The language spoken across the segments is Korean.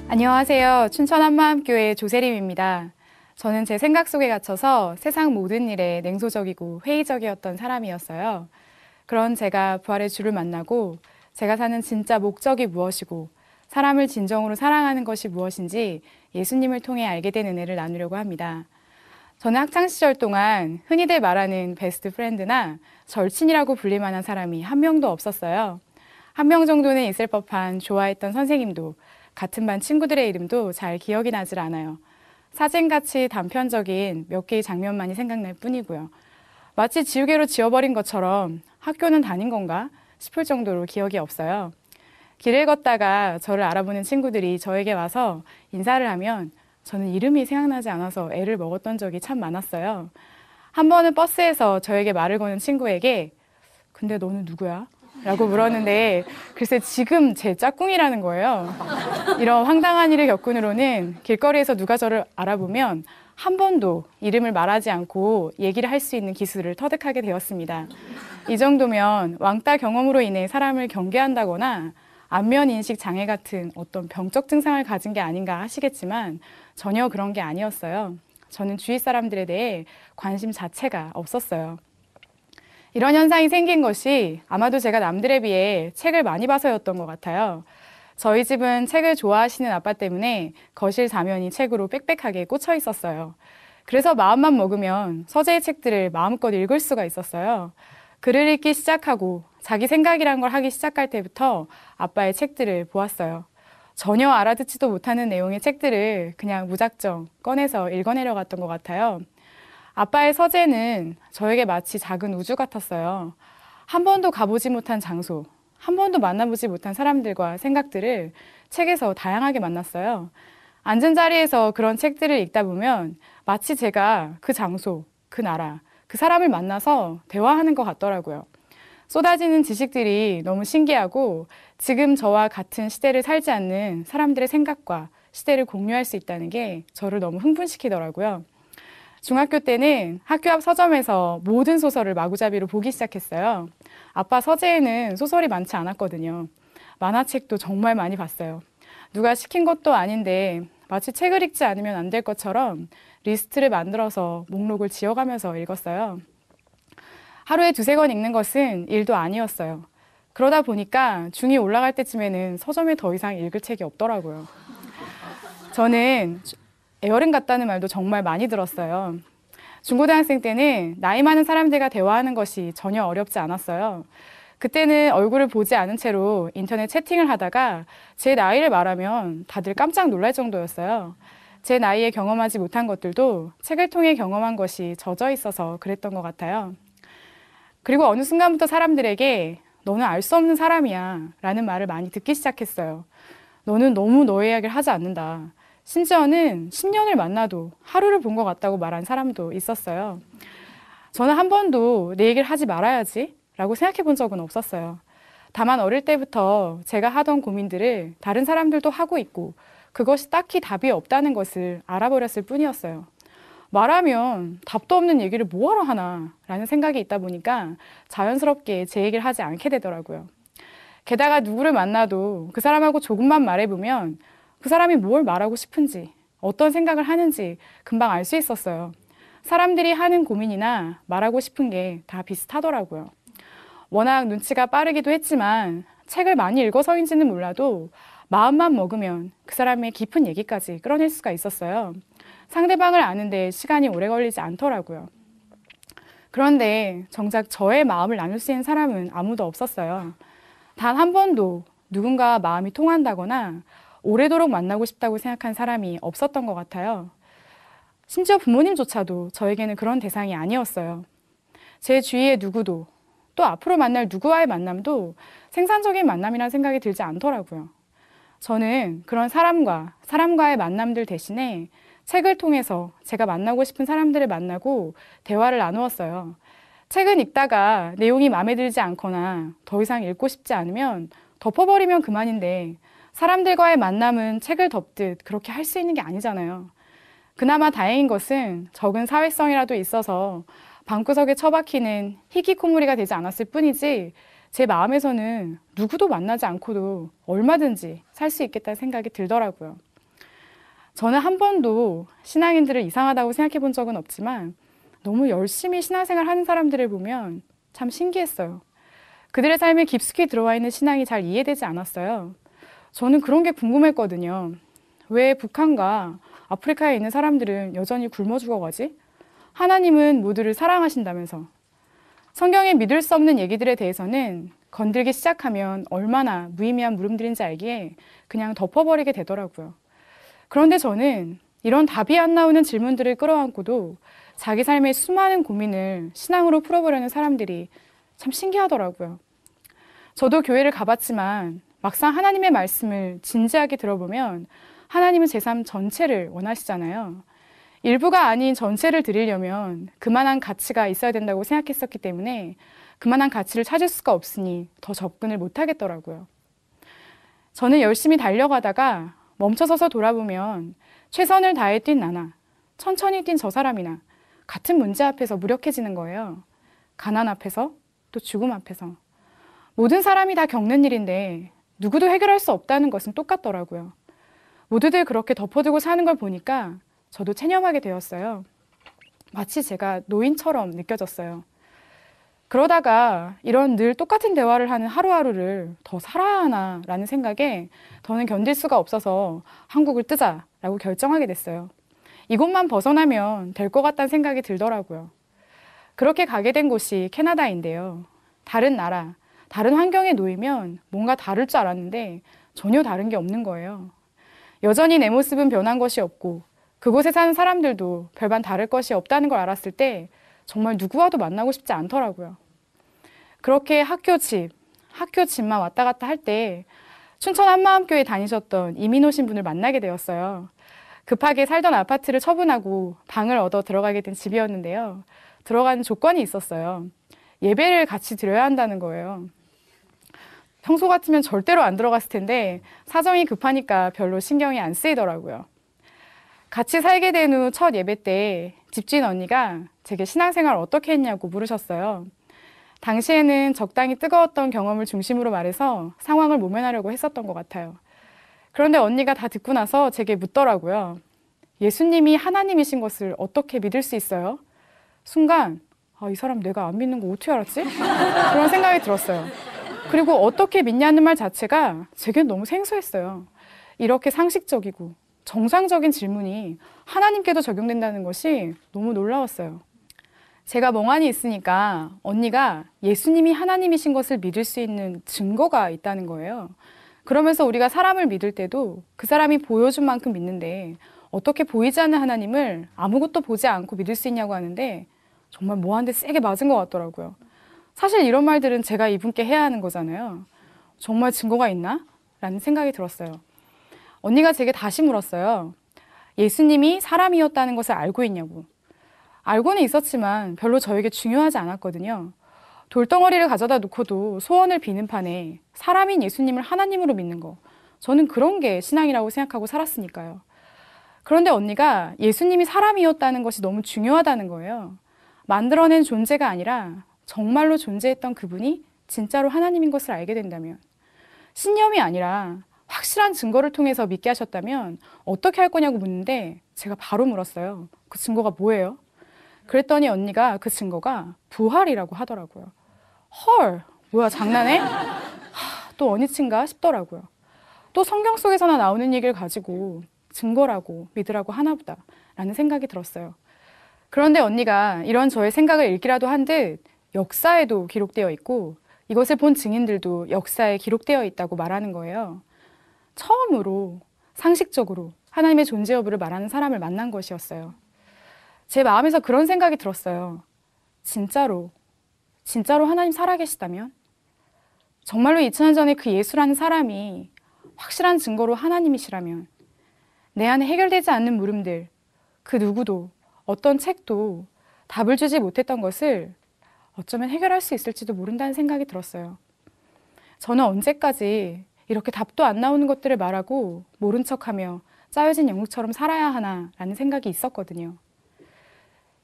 안녕하세요. 춘천 한마음교회 조세림입니다. 저는 제 생각 속에 갇혀서 세상 모든 일에 냉소적이고 회의적이었던 사람이었어요. 그런 제가 부활의 주를 만나고 제가 사는 진짜 목적이 무엇이고 사람을 진정으로 사랑하는 것이 무엇인지 예수님을 통해 알게 된 은혜를 나누려고 합니다. 저는 학창시절 동안 흔히들 말하는 베스트 프렌드나 절친이라고 불릴 만한 사람이 한 명도 없었어요. 한 명 정도는 있을 법한 좋아했던 선생님도 같은 반 친구들의 이름도 잘 기억이 나질 않아요. 사진같이 단편적인 몇 개의 장면만이 생각날 뿐이고요. 마치 지우개로 지워버린 것처럼 학교는 다닌 건가 싶을 정도로 기억이 없어요. 길을 걷다가 저를 알아보는 친구들이 저에게 와서 인사를 하면 저는 이름이 생각나지 않아서 애를 먹었던 적이 참 많았어요. 한 번은 버스에서 저에게 말을 거는 친구에게 근데 너는 누구야? 라고 물었는데 글쎄 지금 제 짝꿍이라는 거예요. 이런 황당한 일을 겪은 후로는 길거리에서 누가 저를 알아보면 한 번도 이름을 말하지 않고 얘기를 할 수 있는 기술을 터득하게 되었습니다. 이 정도면 왕따 경험으로 인해 사람을 경계한다거나 안면 인식 장애 같은 어떤 병적 증상을 가진 게 아닌가 하시겠지만 전혀 그런 게 아니었어요. 저는 주위 사람들에 대해 관심 자체가 없었어요. 이런 현상이 생긴 것이 아마도 제가 남들에 비해 책을 많이 봐서였던 것 같아요. 저희 집은 책을 좋아하시는 아빠 때문에 거실 사면이 책으로 빽빽하게 꽂혀 있었어요. 그래서 마음만 먹으면 서재의 책들을 마음껏 읽을 수가 있었어요. 글을 읽기 시작하고 자기 생각이란 걸 하기 시작할 때부터 아빠의 책들을 보았어요. 전혀 알아듣지도 못하는 내용의 책들을 그냥 무작정 꺼내서 읽어내려갔던 것 같아요. 아빠의 서재는 저에게 마치 작은 우주 같았어요. 한 번도 가보지 못한 장소, 한 번도 만나보지 못한 사람들과 생각들을 책에서 다양하게 만났어요. 앉은 자리에서 그런 책들을 읽다 보면 마치 제가 그 장소, 그 나라, 그 사람을 만나서 대화하는 것 같더라고요. 쏟아지는 지식들이 너무 신기하고 지금 저와 같은 시대를 살지 않는 사람들의 생각과 시대를 공유할 수 있다는 게 저를 너무 흥분시키더라고요. 중학교 때는 학교 앞 서점에서 모든 소설을 마구잡이로 보기 시작했어요. 아빠 서재에는 소설이 많지 않았거든요. 만화책도 정말 많이 봤어요. 누가 시킨 것도 아닌데 마치 책을 읽지 않으면 안 될 것처럼 리스트를 만들어서 목록을 지어가면서 읽었어요. 하루에 두세 권 읽는 것은 일도 아니었어요. 그러다 보니까 중2 올라갈 때쯤에는 서점에 더 이상 읽을 책이 없더라고요. 저는 애어른 같다는 말도 정말 많이 들었어요. 중고등학생 때는 나이 많은 사람들과 대화하는 것이 전혀 어렵지 않았어요. 그때는 얼굴을 보지 않은 채로 인터넷 채팅을 하다가 제 나이를 말하면 다들 깜짝 놀랄 정도였어요. 제 나이에 경험하지 못한 것들도 책을 통해 경험한 것이 젖어 있어서 그랬던 것 같아요. 그리고 어느 순간부터 사람들에게 너는 알 수 없는 사람이야 라는 말을 많이 듣기 시작했어요. 너는 너무 너의 이야기를 하지 않는다. 심지어는 10년을 만나도 하루를 본 것 같다고 말한 사람도 있었어요. 저는 한 번도 내 얘기를 하지 말아야지 라고 생각해 본 적은 없었어요. 다만 어릴 때부터 제가 하던 고민들을 다른 사람들도 하고 있고 그것이 딱히 답이 없다는 것을 알아버렸을 뿐이었어요. 말하면 답도 없는 얘기를 뭐하러 하나 라는 생각이 있다 보니까 자연스럽게 제 얘기를 하지 않게 되더라고요. 게다가 누구를 만나도 그 사람하고 조금만 말해보면 그 사람이 뭘 말하고 싶은지, 어떤 생각을 하는지 금방 알 수 있었어요. 사람들이 하는 고민이나 말하고 싶은 게 다 비슷하더라고요. 워낙 눈치가 빠르기도 했지만 책을 많이 읽어서인지는 몰라도 마음만 먹으면 그 사람의 깊은 얘기까지 끌어낼 수가 있었어요. 상대방을 아는데 시간이 오래 걸리지 않더라고요. 그런데 정작 저의 마음을 나눌 수 있는 사람은 아무도 없었어요. 단 한 번도 누군가 마음이 통한다거나 오래도록 만나고 싶다고 생각한 사람이 없었던 것 같아요. 심지어 부모님조차도 저에게는 그런 대상이 아니었어요. 제 주위의 누구도 또 앞으로 만날 누구와의 만남도 생산적인 만남이라는 생각이 들지 않더라고요. 저는 그런 사람과의 만남들 대신에 책을 통해서 제가 만나고 싶은 사람들을 만나고 대화를 나누었어요. 책은 읽다가 내용이 마음에 들지 않거나 더 이상 읽고 싶지 않으면 덮어버리면 그만인데 사람들과의 만남은 책을 덮듯 그렇게 할 수 있는 게 아니잖아요. 그나마 다행인 것은 적은 사회성이라도 있어서 방구석에 처박히는 희귀코모리가 되지 않았을 뿐이지 제 마음에서는 누구도 만나지 않고도 얼마든지 살 수 있겠다는 생각이 들더라고요. 저는 한 번도 신앙인들을 이상하다고 생각해 본 적은 없지만 너무 열심히 신앙생활 하는 사람들을 보면 참 신기했어요. 그들의 삶에 깊숙이 들어와 있는 신앙이 잘 이해되지 않았어요. 저는 그런 게 궁금했거든요. 왜 북한과 아프리카에 있는 사람들은 여전히 굶어 죽어가지? 하나님은 모두를 사랑하신다면서. 성경에 믿을 수 없는 얘기들에 대해서는 건들기 시작하면 얼마나 무의미한 물음들인지 알기에 그냥 덮어버리게 되더라고요. 그런데 저는 이런 답이 안 나오는 질문들을 끌어안고도 자기 삶의 수많은 고민을 신앙으로 풀어보려는 사람들이 참 신기하더라고요. 저도 교회를 가봤지만 막상 하나님의 말씀을 진지하게 들어보면 하나님은 제 삶 전체를 원하시잖아요. 일부가 아닌 전체를 드리려면 그만한 가치가 있어야 된다고 생각했었기 때문에 그만한 가치를 찾을 수가 없으니 더 접근을 못 하겠더라고요. 저는 열심히 달려가다가 멈춰서서 돌아보면 최선을 다해 뛴 나나 천천히 뛴 저 사람이나 같은 문제 앞에서 무력해지는 거예요. 가난 앞에서 또 죽음 앞에서. 모든 사람이 다 겪는 일인데 누구도 해결할 수 없다는 것은 똑같더라고요. 모두들 그렇게 덮어두고 사는 걸 보니까 저도 체념하게 되었어요. 마치 제가 노인처럼 느껴졌어요. 그러다가 이런 늘 똑같은 대화를 하는 하루하루를 더 살아야 하나라는 생각에 더는 견딜 수가 없어서 한국을 뜨자라고 결정하게 됐어요. 이곳만 벗어나면 될 것 같다는 생각이 들더라고요. 그렇게 가게 된 곳이 캐나다인데요. 다른 나라, 다른 환경에 놓이면 뭔가 다를 줄 알았는데 전혀 다른 게 없는 거예요. 여전히 내 모습은 변한 것이 없고 그곳에 사는 사람들도 별반 다를 것이 없다는 걸 알았을 때 정말 누구와도 만나고 싶지 않더라고요. 그렇게 학교 집만 왔다 갔다 할 때 춘천 한마음교회 다니셨던 이민 오신 분을 만나게 되었어요. 급하게 살던 아파트를 처분하고 방을 얻어 들어가게 된 집이었는데요. 들어가는 조건이 있었어요. 예배를 같이 드려야 한다는 거예요. 평소 같으면 절대로 안 들어갔을 텐데 사정이 급하니까 별로 신경이 안 쓰이더라고요. 같이 살게 된 후 첫 예배 때 집주인 언니가 제게 신앙생활 어떻게 했냐고 물으셨어요. 당시에는 적당히 뜨거웠던 경험을 중심으로 말해서 상황을 모면하려고 했었던 것 같아요. 그런데 언니가 다 듣고 나서 제게 묻더라고요. 예수님이 하나님이신 것을 어떻게 믿을 수 있어요? 순간 이 사람 내가 안 믿는 거 어떻게 알았지? 그런 생각이 들었어요. 그리고 어떻게 믿냐는 말 자체가 제겐 너무 생소했어요. 이렇게 상식적이고 정상적인 질문이 하나님께도 적용된다는 것이 너무 놀라웠어요. 제가 멍하니 있으니까 언니가 예수님이 하나님이신 것을 믿을 수 있는 증거가 있다는 거예요. 그러면서 우리가 사람을 믿을 때도 그 사람이 보여준 만큼 믿는데 어떻게 보이지 않는 하나님을 아무것도 보지 않고 믿을 수 있냐고 하는데 정말 뭐 한 대 세게 맞은 것 같더라고요. 사실 이런 말들은 제가 이분께 해야 하는 거잖아요. 정말 증거가 있나? 라는 생각이 들었어요. 언니가 제게 다시 물었어요. 예수님이 사람이었다는 것을 알고 있냐고. 알고는 있었지만 별로 저에게 중요하지 않았거든요. 돌덩어리를 가져다 놓고도 소원을 비는 판에 사람인 예수님을 하나님으로 믿는 거. 저는 그런 게 신앙이라고 생각하고 살았으니까요. 그런데 언니가 예수님이 사람이었다는 것이 너무 중요하다는 거예요. 만들어낸 존재가 아니라 정말로 존재했던 그분이 진짜로 하나님인 것을 알게 된다면, 신념이 아니라 확실한 증거를 통해서 믿게 하셨다면 어떻게 할 거냐고 묻는데 제가 바로 물었어요. 그 증거가 뭐예요? 그랬더니 언니가 그 증거가 부활이라고 하더라고요. 헐, 뭐야 장난해? 또 어느 친가 싶더라고요. 또 성경 속에서나 나오는 얘기를 가지고 증거라고 믿으라고 하나 보다 라는 생각이 들었어요. 그런데 언니가 이런 저의 생각을 읽기라도 한 듯 역사에도 기록되어 있고 이것을 본 증인들도 역사에 기록되어 있다고 말하는 거예요. 처음으로 상식적으로 하나님의 존재 여부를 말하는 사람을 만난 것이었어요. 제 마음에서 그런 생각이 들었어요. 진짜로 하나님 살아계시다면? 정말로 2000년 전에 그 예수라는 사람이 확실한 증거로 하나님이시라면 내 안에 해결되지 않는 물음들, 그 누구도 어떤 책도 답을 주지 못했던 것을 어쩌면 해결할 수 있을지도 모른다는 생각이 들었어요. 저는 언제까지 이렇게 답도 안 나오는 것들을 말하고 모른 척하며 짜여진 영웅처럼 살아야 하나라는 생각이 있었거든요.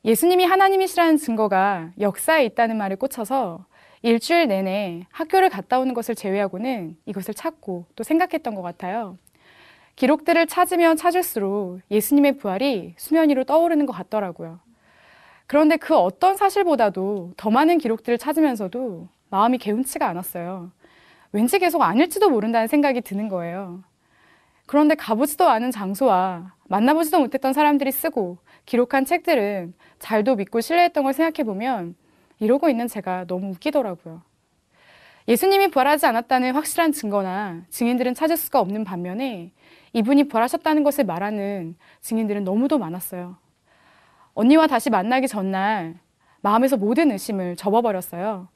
예수님이 하나님이시라는 증거가 역사에 있다는 말에 꽂혀서 일주일 내내 학교를 갔다 오는 것을 제외하고는 이것을 찾고 또 생각했던 것 같아요. 기록들을 찾으면 찾을수록 예수님의 부활이 수면 위로 떠오르는 것 같더라고요. 그런데 그 어떤 사실보다도 더 많은 기록들을 찾으면서도 마음이 개운치가 않았어요. 왠지 계속 아닐지도 모른다는 생각이 드는 거예요. 그런데 가보지도 않은 장소와 만나보지도 못했던 사람들이 쓰고 기록한 책들은 잘도 믿고 신뢰했던 걸 생각해보면 이러고 있는 제가 너무 웃기더라고요. 예수님이 부활하지 않았다는 확실한 증거나 증인들은 찾을 수가 없는 반면에 이분이 부활하셨다는 것을 말하는 증인들은 너무도 많았어요. 언니와 다시 만나기 전날 마음에서 모든 의심을 접어버렸어요.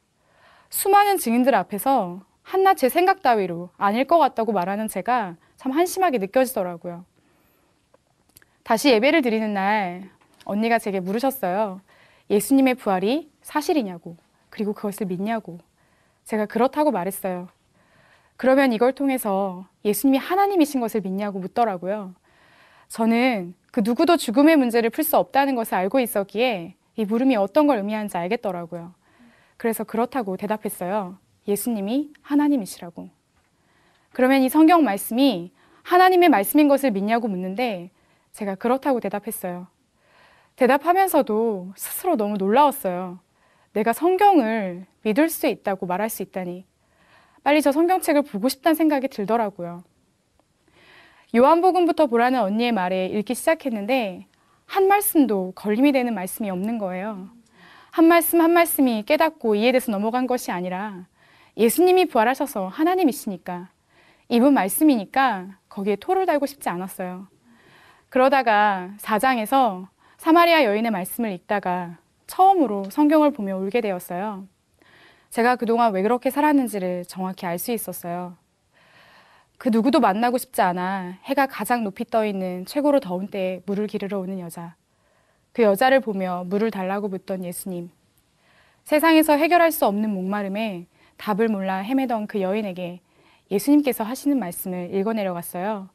수많은 증인들 앞에서 한낱 제 생각 따위로 아닐 것 같다고 말하는 제가 참 한심하게 느껴지더라고요. 다시 예배를 드리는 날 언니가 제게 물으셨어요. 예수님의 부활이 사실이냐고, 그리고 그것을 믿냐고. 제가 그렇다고 말했어요. 그러면 이걸 통해서 예수님이 하나님이신 것을 믿냐고 묻더라고요. 저는 그 누구도 죽음의 문제를 풀 수 없다는 것을 알고 있었기에 이 물음이 어떤 걸 의미하는지 알겠더라고요. 그래서 그렇다고 대답했어요. 예수님이 하나님이시라고. 그러면 이 성경 말씀이 하나님의 말씀인 것을 믿냐고 묻는데 제가 그렇다고 대답했어요. 대답하면서도 스스로 너무 놀라웠어요. 내가 성경을 믿을 수 있다고 말할 수 있다니. 빨리 저 성경책을 보고 싶다는 생각이 들더라고요. 요한복음부터 보라는 언니의 말에 읽기 시작했는데 한 말씀도 걸림이 되는 말씀이 없는 거예요. 한 말씀 한 말씀이 깨닫고 이해돼서 넘어간 것이 아니라 예수님이 부활하셔서 하나님이시니까 이분 말씀이니까 거기에 토를 달고 싶지 않았어요. 그러다가 4장에서 사마리아 여인의 말씀을 읽다가 처음으로 성경을 보며 울게 되었어요. 제가 그동안 왜 그렇게 살았는지를 정확히 알 수 있었어요. 그 누구도 만나고 싶지 않아 해가 가장 높이 떠 있는 최고로 더운 때에 물을 기르러 오는 여자. 그 여자를 보며 물을 달라고 묻던 예수님. 세상에서 해결할 수 없는 목마름에 답을 몰라 헤매던 그 여인에게 예수님께서 하시는 말씀을 읽어내려갔어요.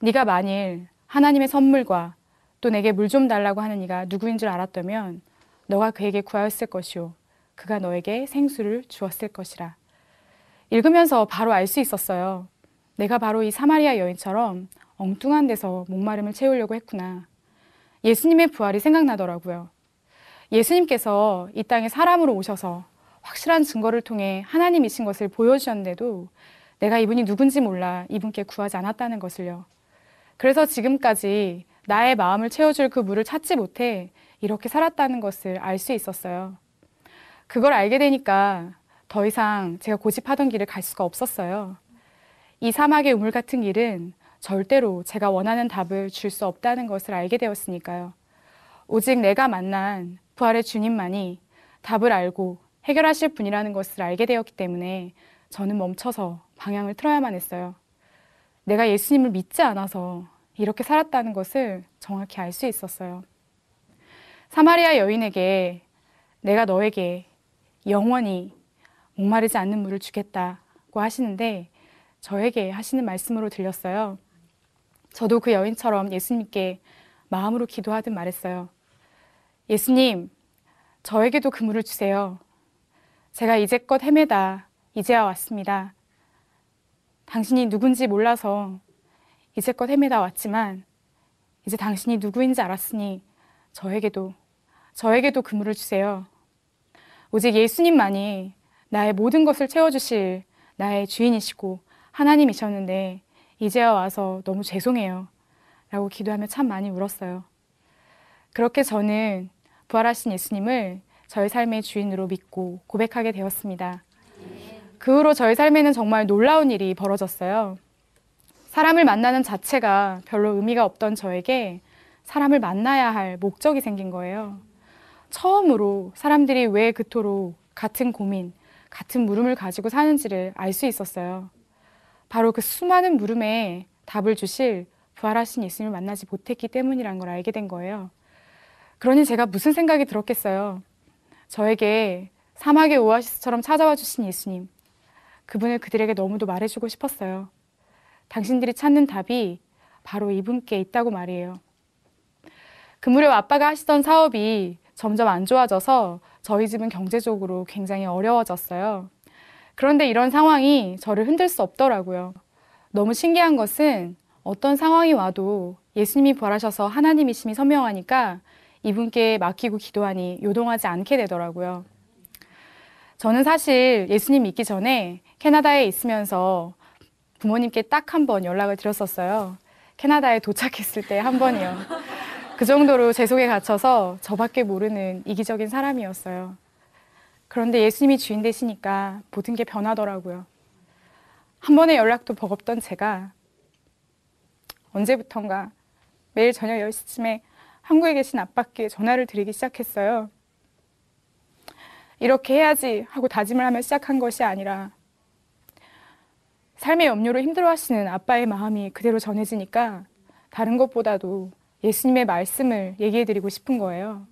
네가 만일 하나님의 선물과 또 내게 물 좀 달라고 하는 이가 누구인 줄 알았다면 너가 그에게 구하였을 것이요 그가 너에게 생수를 주었을 것이라. 읽으면서 바로 알 수 있었어요. 내가 바로 이 사마리아 여인처럼 엉뚱한 데서 목마름을 채우려고 했구나. 예수님의 부활이 생각나더라고요. 예수님께서 이 땅에 사람으로 오셔서 확실한 증거를 통해 하나님이신 것을 보여주셨는데도 내가 이분이 누군지 몰라 이분께 구하지 않았다는 것을요. 그래서 지금까지 나의 마음을 채워줄 그 물을 찾지 못해 이렇게 살았다는 것을 알 수 있었어요. 그걸 알게 되니까 더 이상 제가 고집하던 길을 갈 수가 없었어요. 이 사막의 우물 같은 길은 절대로 제가 원하는 답을 줄 수 없다는 것을 알게 되었으니까요. 오직 내가 만난 부활의 주님만이 답을 알고 해결하실 분이라는 것을 알게 되었기 때문에 저는 멈춰서 방향을 틀어야만 했어요. 내가 예수님을 믿지 않아서 이렇게 살았다는 것을 정확히 알 수 있었어요. 사마리아 여인에게 내가 너에게 영원히 목마르지 않는 물을 주겠다고 하시는데 저에게 하시는 말씀으로 들렸어요. 저도 그 여인처럼 예수님께 마음으로 기도하듯 말했어요. 예수님, 저에게도 그 물을 주세요. 제가 이제껏 헤매다 이제야 왔습니다. 당신이 누군지 몰라서 이제껏 헤매다 왔지만 이제 당신이 누구인지 알았으니 저에게도 그 물을 주세요. 오직 예수님만이 나의 모든 것을 채워주실 나의 주인이시고 하나님이셨는데 이제야 와서 너무 죄송해요. 라고 기도하며 참 많이 울었어요. 그렇게 저는 부활하신 예수님을 저의 삶의 주인으로 믿고 고백하게 되었습니다. 그 후로 저의 삶에는 정말 놀라운 일이 벌어졌어요. 사람을 만나는 자체가 별로 의미가 없던 저에게 사람을 만나야 할 목적이 생긴 거예요. 처음으로 사람들이 왜 그토록 같은 고민, 같은 물음을 가지고 사는지를 알 수 있었어요. 바로 그 수많은 물음에 답을 주실 부활하신 예수님을 만나지 못했기 때문이라는 걸 알게 된 거예요. 그러니 제가 무슨 생각이 들었겠어요. 저에게 사막의 오아시스처럼 찾아와 주신 예수님, 그분을 그들에게 너무도 말해주고 싶었어요. 당신들이 찾는 답이 바로 이분께 있다고 말이에요. 그 무렵 아빠가 하시던 사업이 점점 안 좋아져서 저희 집은 경제적으로 굉장히 어려워졌어요. 그런데 이런 상황이 저를 흔들 수 없더라고요. 너무 신기한 것은 어떤 상황이 와도 예수님이 부활하셔서 하나님이심이 선명하니까 이분께 맡기고 기도하니 요동하지 않게 되더라고요. 저는 사실 예수님 믿기 전에 캐나다에 있으면서 부모님께 딱 한 번 연락을 드렸었어요. 캐나다에 도착했을 때 한 번이요. 그 정도로 제 속에 갇혀서 저밖에 모르는 이기적인 사람이었어요. 그런데 예수님이 주인 되시니까 모든 게 변하더라고요. 한 번의 연락도 버겁던 제가 언제부턴가 매일 저녁 10시쯤에 한국에 계신 아빠께 전화를 드리기 시작했어요. 이렇게 해야지 하고 다짐을 하며 시작한 것이 아니라 삶의 염려로 힘들어하시는 아빠의 마음이 그대로 전해지니까 다른 것보다도 예수님의 말씀을 얘기해드리고 싶은 거예요.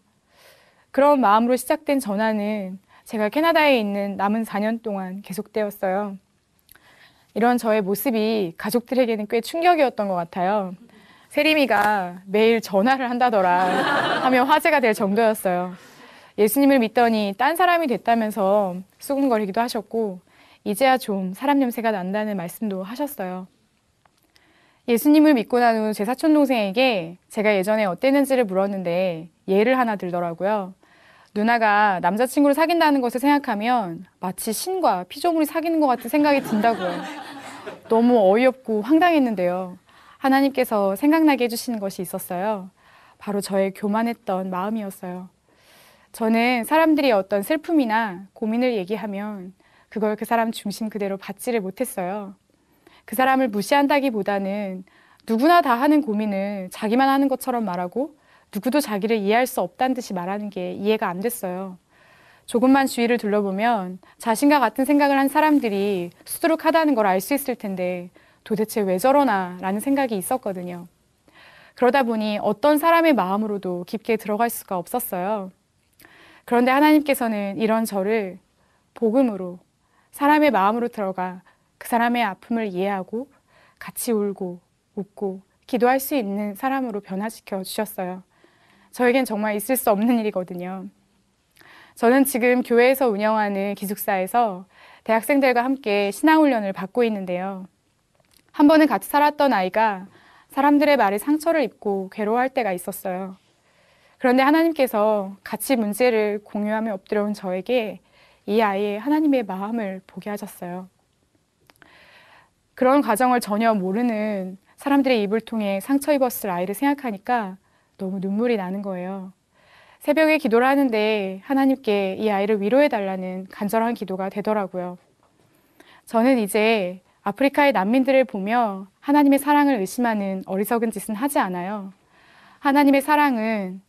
그런 마음으로 시작된 전화는 제가 캐나다에 있는 남은 4년 동안 계속되었어요. 이런 저의 모습이 가족들에게는 꽤 충격이었던 것 같아요. 세림이가 매일 전화를 한다더라 하며 화제가 될 정도였어요. 예수님을 믿더니 딴 사람이 됐다면서 수군거리기도 하셨고 이제야 좀 사람 냄새가 난다는 말씀도 하셨어요. 예수님을 믿고 난 후 제 사촌동생에게 제가 예전에 어땠는지를 물었는데 예를 하나 들더라고요. 누나가 남자친구를 사귄다는 것을 생각하면 마치 신과 피조물이 사귀는 것 같은 생각이 든다고요. 너무 어이없고 황당했는데요. 하나님께서 생각나게 해주시는 것이 있었어요. 바로 저의 교만했던 마음이었어요. 저는 사람들이 어떤 슬픔이나 고민을 얘기하면 그걸 그 사람 중심 그대로 받지를 못했어요. 그 사람을 무시한다기보다는 누구나 다 하는 고민을 자기만 하는 것처럼 말하고 누구도 자기를 이해할 수 없다는 듯이 말하는 게 이해가 안 됐어요. 조금만 주위를 둘러보면 자신과 같은 생각을 한 사람들이 수두룩하다는 걸 알 수 있을 텐데 도대체 왜 저러나 라는 생각이 있었거든요. 그러다 보니 어떤 사람의 마음으로도 깊게 들어갈 수가 없었어요. 그런데 하나님께서는 이런 저를 복음으로 사람의 마음으로 들어가 그 사람의 아픔을 이해하고 같이 울고 웃고 기도할 수 있는 사람으로 변화시켜 주셨어요. 저에겐 정말 있을 수 없는 일이거든요. 저는 지금 교회에서 운영하는 기숙사에서 대학생들과 함께 신앙훈련을 받고 있는데요. 한 번은 같이 살았던 아이가 사람들의 말에 상처를 입고 괴로워할 때가 있었어요. 그런데 하나님께서 같이 문제를 공유하며 엎드려온 저에게 이 아이의 하나님의 마음을 보게 하셨어요. 그런 과정을 전혀 모르는 사람들의 입을 통해 상처 입었을 아이를 생각하니까 너무 눈물이 나는 거예요. 새벽에 기도를 하는데 하나님께 이 아이를 위로해달라는 간절한 기도가 되더라고요. 저는 이제 아프리카의 난민들을 보며 하나님의 사랑을 의심하는 어리석은 짓은 하지 않아요. 하나님의 사랑은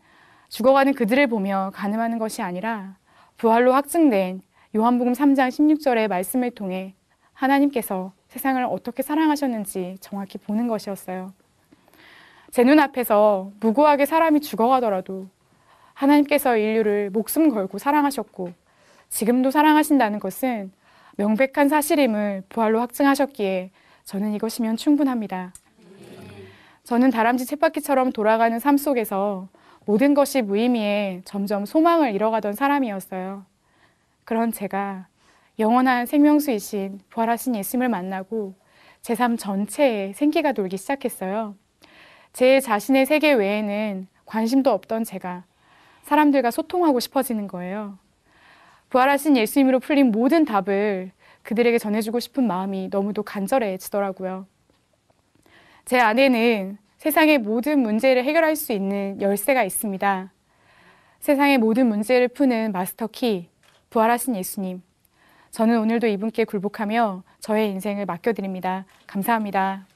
죽어가는 그들을 보며 가늠하는 것이 아니라 부활로 확증된 요한복음 3장 16절의 말씀을 통해 하나님께서 세상을 어떻게 사랑하셨는지 정확히 보는 것이었어요. 제 눈앞에서 무고하게 사람이 죽어가더라도 하나님께서 인류를 목숨 걸고 사랑하셨고 지금도 사랑하신다는 것은 명백한 사실임을 부활로 확증하셨기에 저는 이것이면 충분합니다. 저는 다람쥐 쳇바퀴처럼 돌아가는 삶 속에서 모든 것이 무의미해 점점 소망을 잃어가던 사람이었어요. 그런 제가 영원한 생명수이신 부활하신 예수님을 만나고 제 삶 전체에 생기가 돌기 시작했어요. 제 자신의 세계 외에는 관심도 없던 제가 사람들과 소통하고 싶어지는 거예요. 부활하신 예수님으로 풀린 모든 답을 그들에게 전해주고 싶은 마음이 너무도 간절해지더라고요. 제 안에는 세상의 모든 문제를 해결할 수 있는 열쇠가 있습니다. 세상의 모든 문제를 푸는 마스터키, 부활하신 예수님. 저는 오늘도 이분께 굴복하며 저의 인생을 맡겨드립니다. 감사합니다.